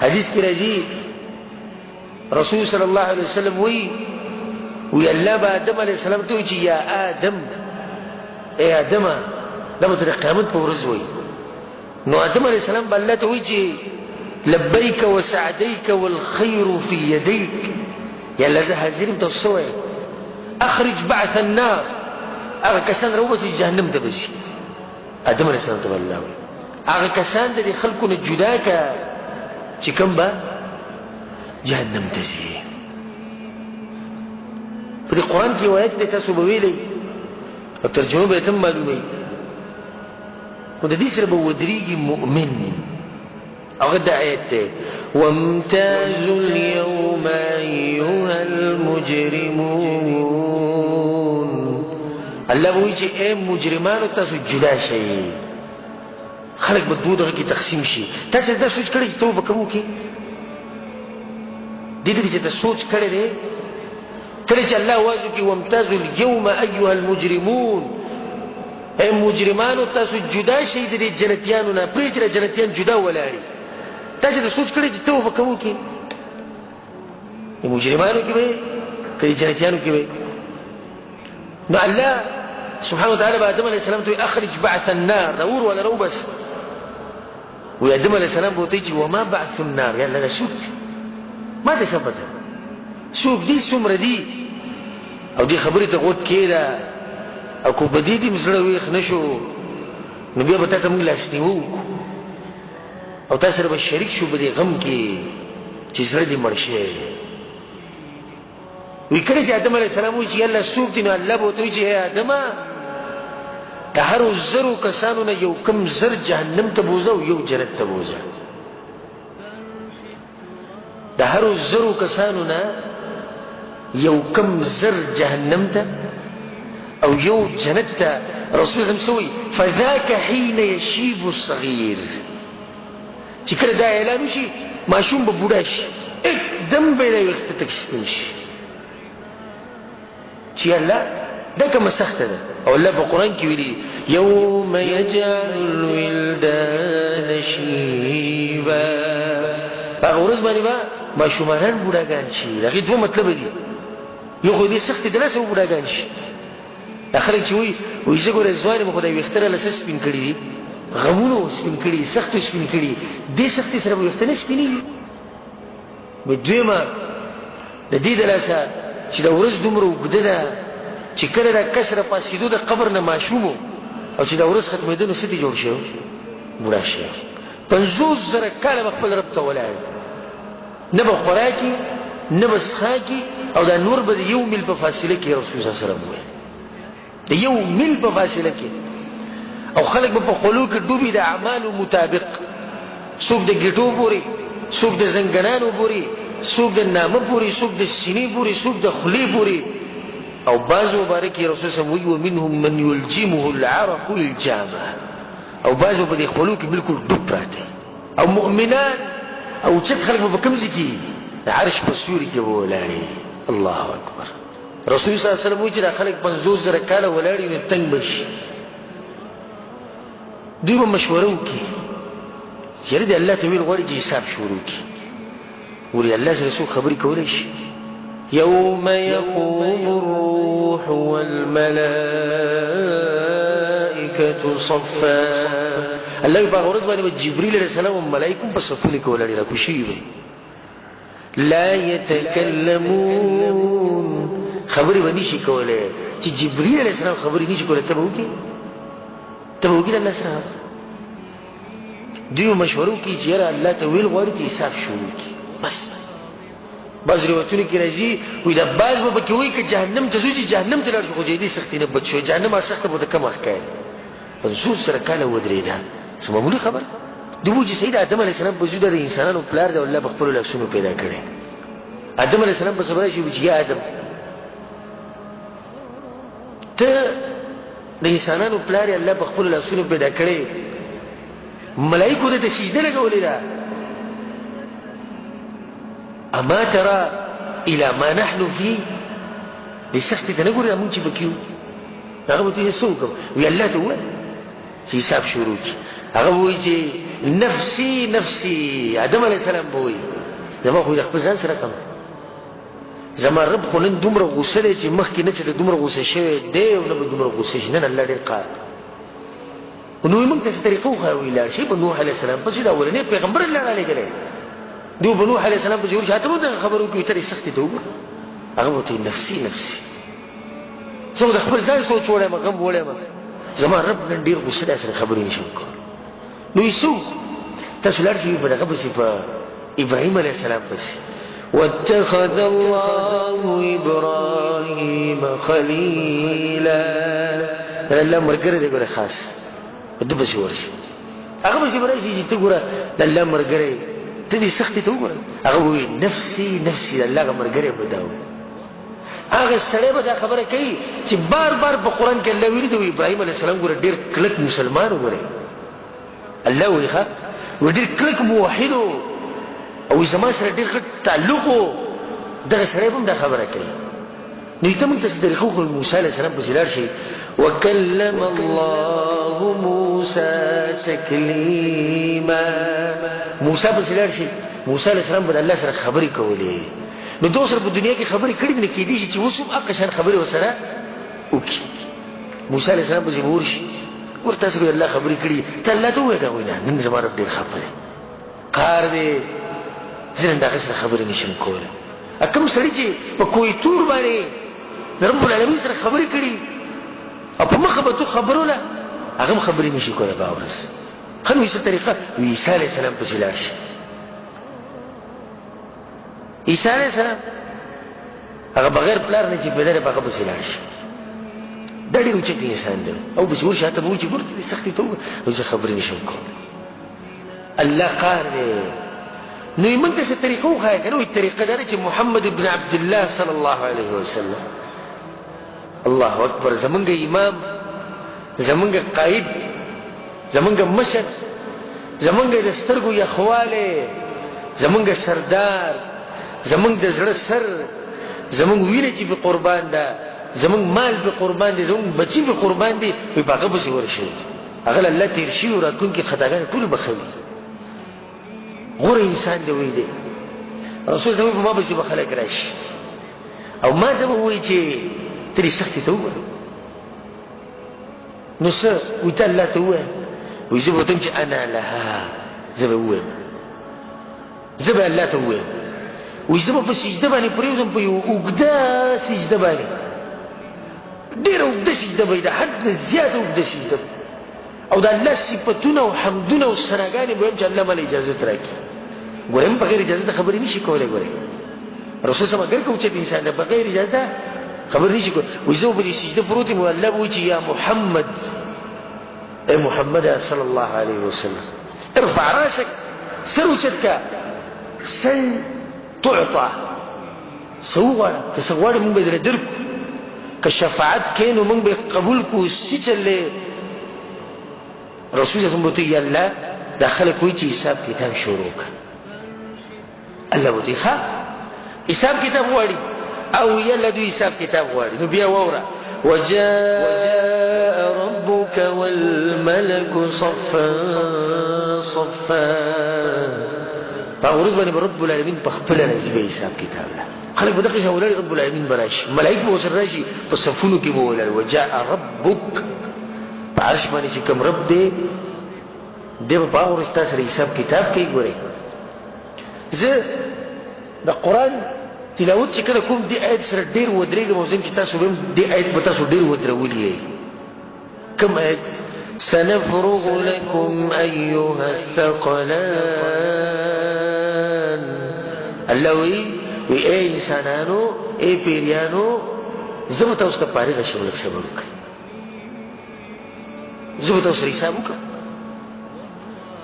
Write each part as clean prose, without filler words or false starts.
حدیث کی راځي رسول صلی الله علیه وسلم وی الله به آدم علیه السلام ته وی چې یا آدم ای آدم دا به تر قیامت په ورځ وی نو آدم علیه السلام به الله ته وی چې لبیک وسعدیک والخیر فی یدیک یا الله زه حاضر یم تاسو وایي اخرج بعث النار هغه کسان راوباسي جهنم ته بشي آدم علیه السلام ته الله وی هغه کسان د خلکو نه جدا که چې کوم به جهنم ته ځي په دې قرآن کې آیت دی تاسو به ویلی او ترجمه به یې هم معلوموي خو د دې سره به ودرېږي مؤمن هغه دا آیت دی وامتازوا اليوم أيها المجرمون الله به وایي چې ای مجرمانو تاسو جدا شئ خلق به دوه دغه کې تقسیم شي تاسو دا سوچ کړئ چې توبه کوو کې دې دې چې تاسو سوچ کړئ دی کله چې الله واځو کې وامتازوا اليوم أيها المجرمون ای مجرمانو تاسو جدا شئ د دې جنتیانو نه پرېږدئ چې جنتیان جدا ولاړي تاسو دا سوچ کړئ چې توبه کوو کې د مجرمانو کې به که د جنتیانو کې به نو الله سبحانه وتعالى آدم عليه السلام ته اخرج بعث النار نور ولا رو بس وآدم عليه السلام بوتيجي وما بعث النار يا لا سوق ما ده ثبت سوق دي سمر دي او دي خبري تقول كده او کو بدی دي مزړه ویخ نشو نو بیا به تاسو موږ لاستیو او تاسو سره به شریک شو په دې غم کې چې زړه دې مړ شي وی کله چې آدم علیه السلام وایي چې الله څوک دی نو الله به ورته وایي چې ای آدمه د هرو زرو کسانو نه یو کم زر جهنم ته بوځه او یو جنت ته بوځه د هرو زرو کسانو نه یو کم زر جهنم ته او یو جنت ته رسول الله سوی فذاك حين يشيب الصغير چې کله دا اعلان وشي ماشوم به بوډا شي اکدم به یې وخت تک سپین شي چې الله دا کومه سخته ده او الله په قرآن کې ویلي یوم یجعل الولدان شیبا هغه ورځ باندې به ماشومانان بوډاګان شي د هغې دوه مطلبه دي یو خو دې سختې د لاسه بوډاګان شي دا خلک چې وایي زه ګوره ځوان یم خو دا ویښته راله څه سپین کړي دي غمونو سپین کړي سختو سپین کړي دې سختې سره به ویښته نه سپینېږي دویمه د دې د لاسه چې دا ورځ دومره اوږده ده چې کله دا کس را پاسېدو د قبر نه ماشوم او چې دا ورځ ختمېده نو څه دې جوړ شي بوډا شي 50,000 کاله به خپل رب ته ولاړ نه به خوراکي نه به څښاکي او دا نور به د یو میل په فاصله کې رسول صلی الله علیه وسلم وویل د یو میل په فاصله کې او خلک به په خولو کې ډوبي د اعمالو مطابق څوک د ګیټو پورې څوک د زنګنانو پورې څوک د نامه پورې څوک د سینې پورې څوک د خولې پورې او بعض مبارک رسول صلی الله علیه وسلم ومنهم من یلجمه العرق الجامه او بعض په دې خولو کې بالکل ډوب پراته او مؤمنان او چې خلک په کوم ځای کې عرش په سوري کې ولاړې الله اکبر رسول صلی الله علیه وسلم وایي چې دا خلک 50,000 کاله ولاړې نو تنګ بشي دوی به مشوره وکړي یاره د الله ته ویل غواړي چې حساب شروع کړي ولې الله سره څوک خبرې کولی شي يوم يقوم الروح والملائكة صفا الله په هغه ورځ باندې جبريل عليه السلام او ملائکه په صفونه کې ولاړ راکوشي لا يتكلمون خبرې باندې شي کوله چې جبريل عليه السلام خبرې نشي کوله ته وګورئ الله سره دیو مشورو کی چې الله ته ویل غواړي چې حساب شروع کی بس بعض روایتونه کې راځي وي دا بعض به کې وایي چې جهنم ته ځو چې جهنم ته لاړ شو خو دې سختي نه بچ شو جهنم سخته به کم حکایت 50,000 کاله ودرېده څه معمولي خبر دوی چې سید آدم علیه السلام په وجود د انسانانو پلار دی الله په خپل لاسونو پیدا کړی آدم علیه السلام په صبر شي چې یا آدم ته د انسانانو پلار الله په خپل لاسونو پیدا کړی ملائکه ته سجده لګولې ده اما ترى الى ما نحن فيه دې سختي ته نه ګورې موږ چې بکیو هغه به ته څه وکړو وی الله ته وویل چې حساب شروع کی هغه وایي چې نفسي نفسي آدم علیه السلام به وایي زما خو د خپل ځان سره کم زما رب خو نن دومره غوسه دی چې مخکې نه چې د دومره غوسه شوی دی او نه به دومره غوسه شي نن الله ډېر قهر نو موږ ته څه طریقه وښایو ولاړ شي په نوح علیه السلام پسې د اولنی پیغمبر الله رالیږلی دوی به نوح علیه السلام پسې ورشي هته به دغه خبره وکړي ته یې سختې ته وګوره هغه به ورته نفسي نفسي زه خو د خپل ځان سوچ وړی یم غم وړی یم زما رب نن ډېر غوسه دی سره خبرې نشم کولی نو یې څه تاسو لاړ شئ په دغه پسې په ابراهیم علیه السلام پسې واتخذ الله ابراهیم خلیلا الله ملګری دی ګوره خاص په ده پسې ورشي هغه پسې به راشي چې ته ګوره د الله ملګری ته دې سختې ته وګوره هغه به وایي نفسي نفسي د الله هغه ملګری به دا وایي هغه سړی به دا خبره کوي چې بار بار په قرآن کې الله ویلي دی ابراهیم علیه السلام ګوره ډېر کلک مسلمان وګورئ الله وایي ښه ډېر کلک موحد او زما سره ډېر ښه تعلق و دغه سړی به هم دا خبره کوي نو ته موږ ته څه طریقه وښیو موسی علیه السلام پسې لاړ شي وکلم الله موسی تکلیما موسی پسې لاړ شي موسی علیه السلام به د الله سره خبرې کولې نو دو سره په دنیا کې خبرې کړي دي نو کېدای شي چې اوس هم هغه شان خبرې ورسره وکړي موسی علیه السلام پسې به ورشي ورته تاسو به الله خبرې کړي ته الله ته ووایه که وایي نه نن زما رب ډېر خفه دی قهر دی زه نن د هغې سره خبرې نشم کولی کوم سړي چې په کویتور باندې د رب العالمین سره خبرې کړي او په مخه به تو خبروله هغه هم خبرې نشي کولی په هغه ورځ ښه نو څه طریقه عیسی علیه السلام پسې لاړ شي عیسی علیه السلام هغه بغیر پلار نه چې پیدا دی په هغه پسې لاړ شي دا ډېر اوچت انسان دی او پسې ورشي هلته به وایي چې ګوره ته دې سختې ته وګوره او زه خبرې نشم کولی الله قهر دی نو موږ ته څه طریقه وښایه که نه وایي طریقه دا ده چې محمد بن عبدالله صلی الله علیه وسلم الله اکبر زمونږ امام زمونږ قائد زمونږ مشر زمونږ د سترګو یخوالی زمونږ سردار زمونږ د زړه سر زمونږ وینه چې به قربان ده زمونږ مال به قربان دی زمونږ بچي به قربان دي وایي په هغه پسې ورشئ هغه له الله تېر شوي او راتلونکي خطاګانې ټولې بخوي غوره انسان دی وایي دی رسول زمونږ په ما پسې به خلک راشي او ما ته به ووایي چې ته دې سختې ته وګوره نو څه وایي ته الله ته ووایه وایي زه به ورته چې انا لها زه به ووایم زه به الله ته ووایم وایي زه به په سجده باندې پرېوځم په یو اوږده سجده باندې ډېره اوږده سجده به وي د حد نه زیاته اوږده سجده او د الله صفتونه او حمدونه او ثناګانې به وایم چې الله ماله اجازت راکړي ګورې هم بغیر اجازته خبرې نشي کولی ګورې رسول صلی اگر که اوچت انسان دی بغیر اجازته خبرې نشي کولی وایي زه به په دې سجده پروت یم الله به وایي چې یا محمد ای محمد صلی الله علیه وسلم ارفع راسک سر اوچت که سل تعطى څه وغواړه که څه غواړې مونږ به درې درکړو که شفاعت کوې نو مونږ به قبول کړو څه چلې رسول الله به ورته یا الله دا خلک وایي چې حساب کتاب شروع کړه الله به ورته ښه حساب کتاب غواړي او یله دوی حساب کتاب غواړي نو بیا واوره وجاء ربك والملك صفا صفا په ورځ باندې به رب العالمین په خپله راځي به حساب کتاب له خلک به دقې شان ولاړې رب العالمین به راشي ملایک به ورسره راشي په صفونو کې به ولاړ وجاء ربک په عرش باندې چې کوم رب دی دی به په هغه ورځ تا سره حساب کتاب کوي ګورئ زه د قرآن تلاوت چې کله کوم دې آیت سره ډېر ودرېږم او زم چې تاسو به هم دې آیت به تاسو ډېر ودرولي یئ کوم آیت سنفرغ لكم أيها الثقلان الله وی اے انسانانو اے پیریانو زه به تاسو ته فارغه شم لږ صبر وکړئ زه به تاسو سره حساب وکړم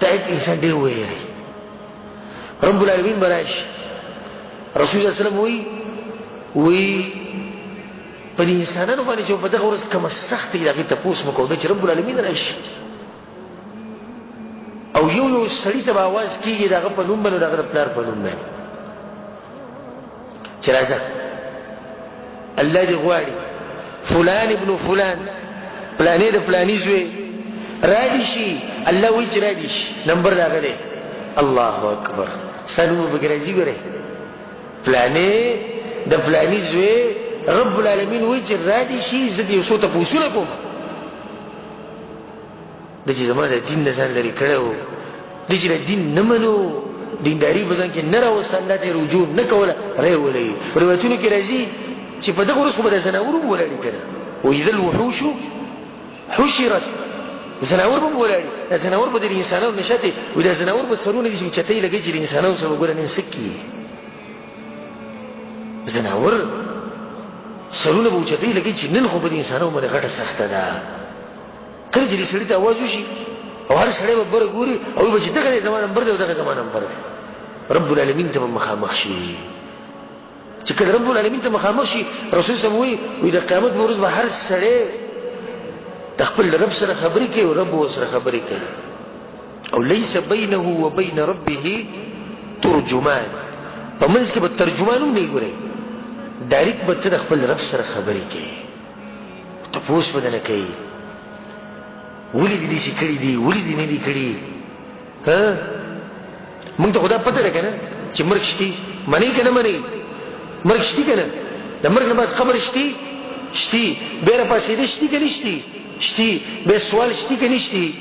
دا آیت انسان ډېر وویری رب العالمین به راشي رسول الله صلی الله علیه وسلم وی په دې انسانانو باندې چې په دغه ورځ کومه سختي د هغې تپوس مه کوو چې رب العالمین راشي او یو یو سړي ته به اواز کېږي د هغه په نوم باندې د هغه د پلار په نوم باندې چې راځه الله دې غواړي فلان ابن فلان پلانې د پلاني زوی رادي شي الله ویچ رادي شي نمبر داغه دی الله اکبر سنو بګرځي ګره فلانه د فلانی زوی رب العالمین ویچ رادي شي زدي وسو ته پوښتنه کوم د چې زموږ د دین نه ځان لرې کړو د چې د دین نه منو دینداري په ځان کې نه راوسته الله ته رجوع نه کوله راولئ روایتونو کې راځي چې په دغه ورځ خو به د زناور هم ولاړې که نه وإذا الوحوش حشرت زناور به هم ولاړې دا زناور به د انسانانو نه شاته وایي دا زناور به سرونه دي چې اوچتۍ لګوي چې د انسانانو سره به ګوره نن څه کړي زناور سرونه به اوچتۍ لګوي چې نن خو به د انسانانو باندې غټه سخته ده کله چې دې سړي ته اواز وشي او هر سړی به بره ګوري او وایي به چې دغه زما نمبر دی او دغه زما نمبر دی رب العالمین ته به مخامخ شي چې کله رب العالمین ته مخامخ شي رسول صلی الله علیه وسلم وایي د قیامت په ورځ به هر سړی د خپل رب سره خبرې کوي او رب ورسره خبرې کوي او لیس بینه وبین ربه ترجمان په منځ کې به ترجمان هم نه ګورئ ډایرکټ به ته د خپل رب سره خبرې کوي تپوس به نه کوي ولې دې داسې کړي دي ولې دې نه دي کړي موږ ته خو دا پته ده که نه چې مرګ شتي منئ که نه منئ مرګ شتي که نه د مرګ نه بعد قبر شتي شتي بیا راپاڅېدل شتي که نه شتي شتي بیا سوال شتي که نه شتي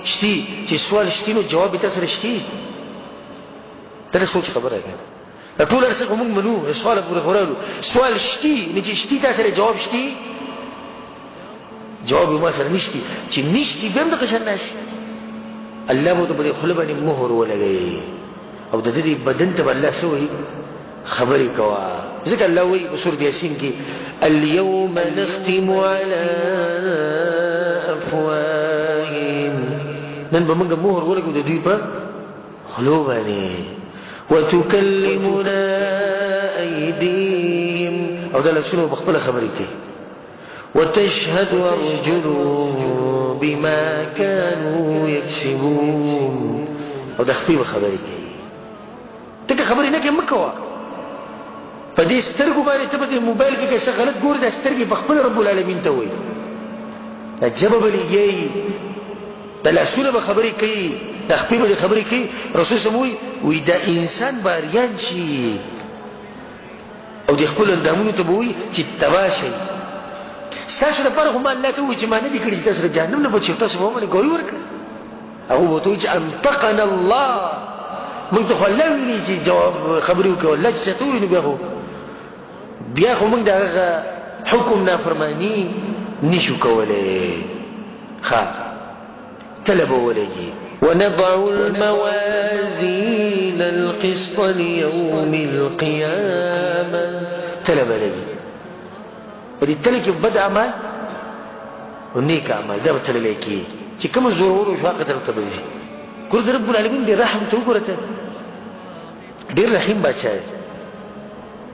شتي چې سوال شتي نو جواب یې تا سره شتي دا د سوچ خبره ده دا ټول هر څه خو موږ منو د سوال پورې خو راغلو سوال شتي نه چې شتي تا سره جواب شتي جواب ما سره نشتی چې نشتی بیا هم دغه شان ناست الله به ورته په دې خوله باندې مهر ولګوي او د دې بدن ته به الله څه وایي خبرې کوه ځکه الله وایي په سورة یاسین کې اليوم نختم على افواههم نن به موږ مهر ولګو د دوی په خولو باندې وتکلمنا ایدیهم او دا لاسونه به خپله خبرې کوي وتشهد أرجلهم بما كانوا يكسبون او د خپل خبرې کوي ته خبرې نه کوي مکوه په دې سترګو باندې ته په موبایل کې څه غلط ګورې د سترګې په خپل رب العالمین ته وایي دا جبه به لګي د لاسونه به خبرې کوي د خپل به خبرې کوي رسول صلی الله علیه وسلم وایي دا انسان به اریان شي او د خپل اندامونو ته به وایي چې تباه شئ ستاسو دپاره خو ما الله ته ووایي چې ما نه دي کړي چې تاسو د جهنم نه بچي تاسو به ومنې ګوی ورکړه هغه به ورته وایي چې انطقنا الله موږ ته خو الله ویلي چې جواب خبرې وکړو الله چې څه ووایي نو بیا خو موږ د هغه حکم نافرماني نشو کولی ښه تله به ولګي ونضع الموازين القسط ليوم القيامة تله به لګي په دې تله کې بد اعمال او نیک اعمال دا به تللی کېږي چې کومه زورور او شواقه طرف ته به ځي ګوره د رب العالمین ډېر رحم ته وګوره ته ډېر رحیم بادشاه دی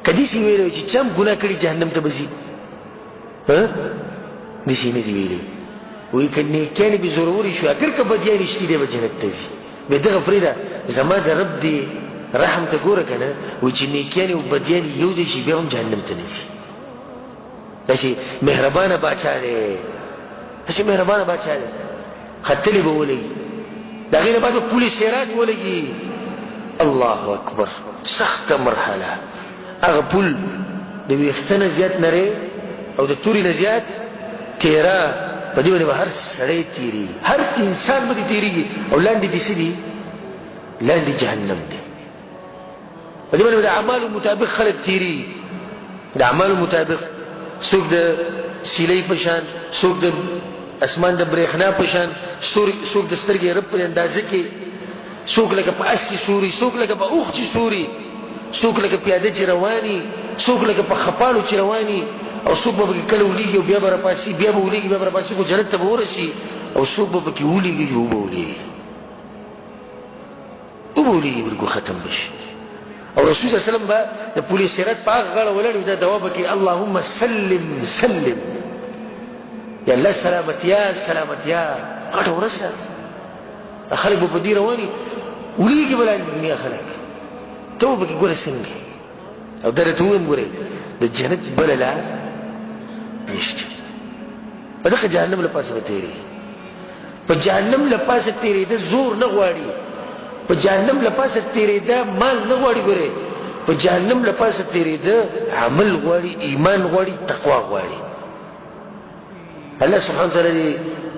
که داسې ویلی چې چا هم ګناه کړي جهنم ته به ځي داسې نه دي ویلي وایي که نیکیانې بې زورورې شوې اګر که بدیانې شتي دی به جنت ته ځي بیا دغه پرېږده زما د رب دې رحم ته ګوره که نه وایي چې نیکیانې او بدیانې یو ځای شي بیا هم جهنم ته نه ځي داسې مهربانه باچا دی داسې مهربانه باچا دی خطلې به ولګي د هغې نه بعد به پول سیرات ولګي الله اکبر سخته مرحله هغه پول د ویښته نه زیات نری او د تورې نه زیات تیره په دې باندې به هر سړی تېرېږي هر انسان به دې تېرېږي او لاندې دې څه دي لاندې جهنم دی په دې باندې د اعمالو مطابق خلک تېرېږي د اعمالو مطابق څوک د سیلۍ په شان څوک د اسمان د برېښنا په شان څوک د سترګې رب په اندازه کې څوک لکه په اسې سوري څوک لکه په اوښ چې سوري څوک لکه پیاده چې رواني څوک لکه په خپاړو چې رواني او څوک به پکې کله ولیږي او بیا به راپاسي بیا به ولیږي بیا به راپاسي خو جنت ته به ورسي او څوک به پکې ولیږي چې اوبه ولیږي اوبه ولیږي بلکل ختم بشي او رسول صلی الله علیه وسلم به د پولې سیرت په هغه غاړه ولاړ وي دا دعا به کوي اللهم سلم سلم یا الله سلامتیا سلامتیا غټه ورځ ده خلک به په دې رواني ولیږي به لاندې دنیا خلک ته به پکې ګوره څنګه او دا راته ووایم ګورئ د جنت بله لار نشته په دغه جهنم له پاسه به تېرېږي په جهنم له پاسه تېرېده زور نه غواړي، په جهنم له پاسه تېرېده مال نه غواړي. ګورې په جهنم له پاسه تېرېده عمل غواړي، ایمان غواړي، تقوا غواړي. الله سبحانه وتعالی دې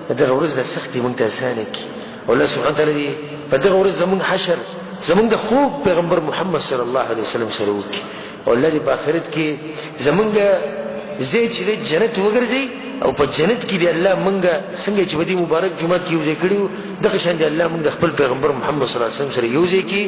په دغه ورځ د سختي مونږ ته اسانه کړي. او الله سبحانه وتعالی دې په دغه ورځ زمونږ حشر زمونږ د خوږ پیغمبر محمد صلی الله علیه وسلم سره وکړي. او الله دې په آخرت کې زمونږ ځای چې دی جنت وګرځي، او په جنت کې دی الله مونږ څنګه چې په دې مبارک جومات کې یو ځای کړي وو، دغه شان دی الله مونږ د خپل پیغمبر محمد صلی الله علیه وسلم سره یو ځای کړي.